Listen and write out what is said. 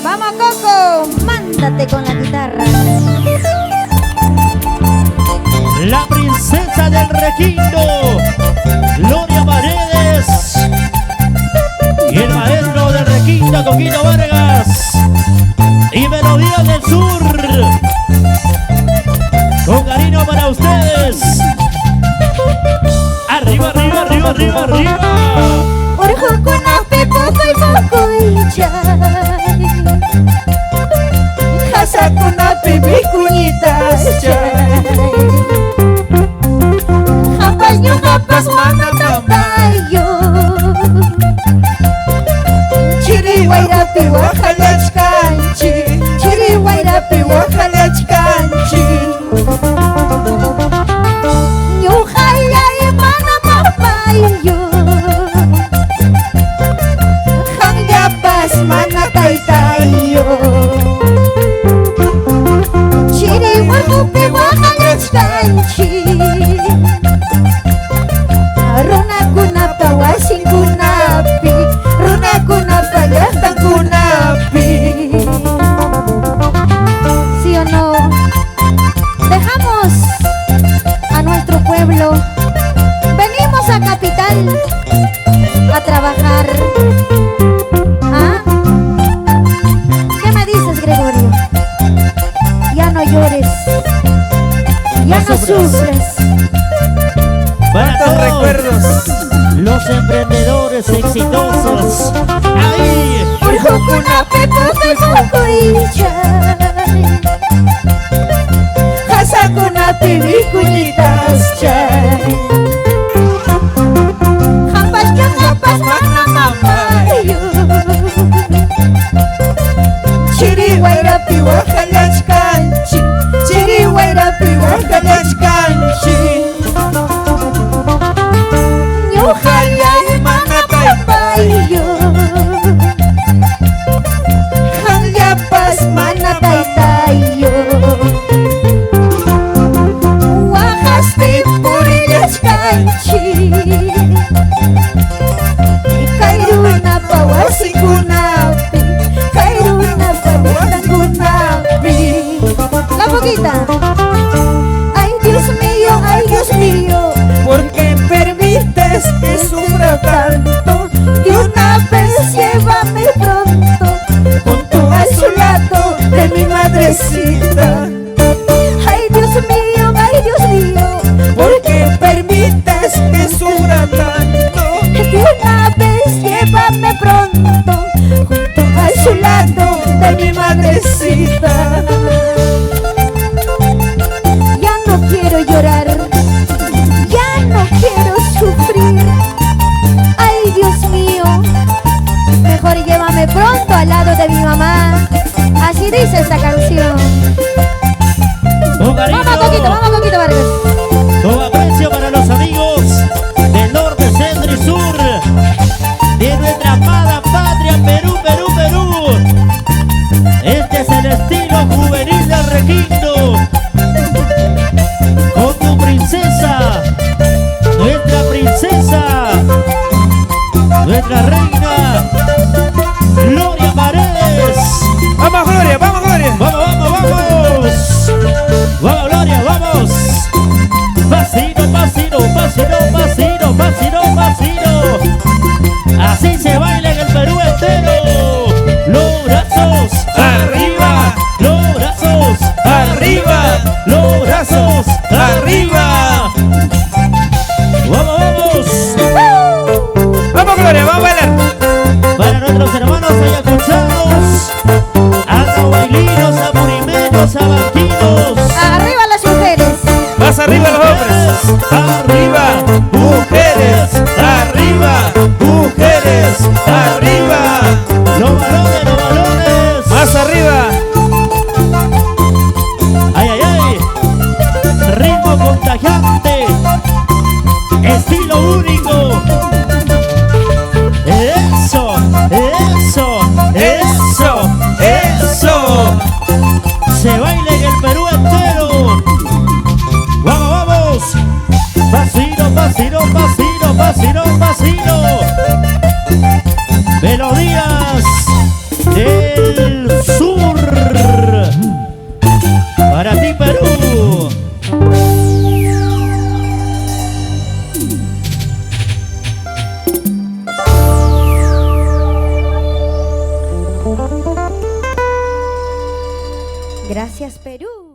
Vamos, Coco, mándate con la guitarra. La princesa del requinto, Gloria Paredes. Y el maestro del requinto, Coquito Vargas. Y Melodías del Sur. Con cariño para ustedes. Arriba, arriba, arriba, arriba, arriba. Orjo con ape, poco y poco y chay. Casa con ape, vicuñitas chay. Japas nyo japas mana tayo. Chiriwairapi wahalach kanchi. Chiriwairapi wahalach kanchi. Nyuhayay mana mapayo. Hangyapas mana taytayo. Chiriwairapi wahalach kanchi. Runa kunapa wasing kunapi. Runa kunapa gastang kunapi. ¿Sí o no? Dejamos a nuestro pueblo. Venimos a capital a trabajar. ¿Ah? ¿Qué me dices, Gregorio? Ya no llores. Ya no sufres. ¿Cuántos recuerdos? Los emprendedores exitosos. ¡Ahí! Orjo kunape poco y poco y chay. Casa kunape vicuñitas chay. Jampas que jampas mana mamayo. Chiriwairapi wahalach kanchi. Chiriwairapi wahalach kanchi. Nyuhayay mana tayo. Hangyapas mana taytayo. Wakaste purillas kanchi. Kayruna pawasing kunapi. Kayruna pawasing kunapi. La boquita. Ay Dios mío, ¿por qué permites que sufra tanto? De una vez llévame pronto, junto a su lado de mi madrecita. Ay Dios mío, ¿por qué permites que sufra tanto? De una vez llévame pronto, junto a su lado de mi madrecita. Ya no quiero llorar, ya no quiero sufrir. Ay Dios mío, mejor llévame pronto al lado de mi mamá. Así dice esta canción. Con cariño, Vamos Coquito Vargas. con aprecio para los amigos del norte, centro y sur de nuestra amada patria Perú, Perú, Perú. Este es el estilo juvenil del requinto. Con tu princesa, nuestra reina, Gloria Paredes. Vamos, Gloria, vamos, Gloria. Vamos, vamos, vamos. Vamos, Gloria, vamos. Pasito, pasito, pasito, pasito, pasito, pasito. Así se baila en el Perú entero. Los brazos arriba, los brazos arriba, los brazos arriba. Vamos, vamos. Vamos, Gloria, vamos a bailar. Para nuestros hermanos ayacuchanos, atahuaylinos, apurimeños, abanquinos. Arriba las mujeres. Más arriba los hombres. Arriba, mujeres, arriba, mujeres, arriba. Los varones, los varones. Más arriba. Ay, ay, ay. Ritmo contagiante. Estilo único. Eso, eso, eso, eso. Se baila en el Perú entero. Vamos, vamos. Pasito, pasito, Gracias, Perú.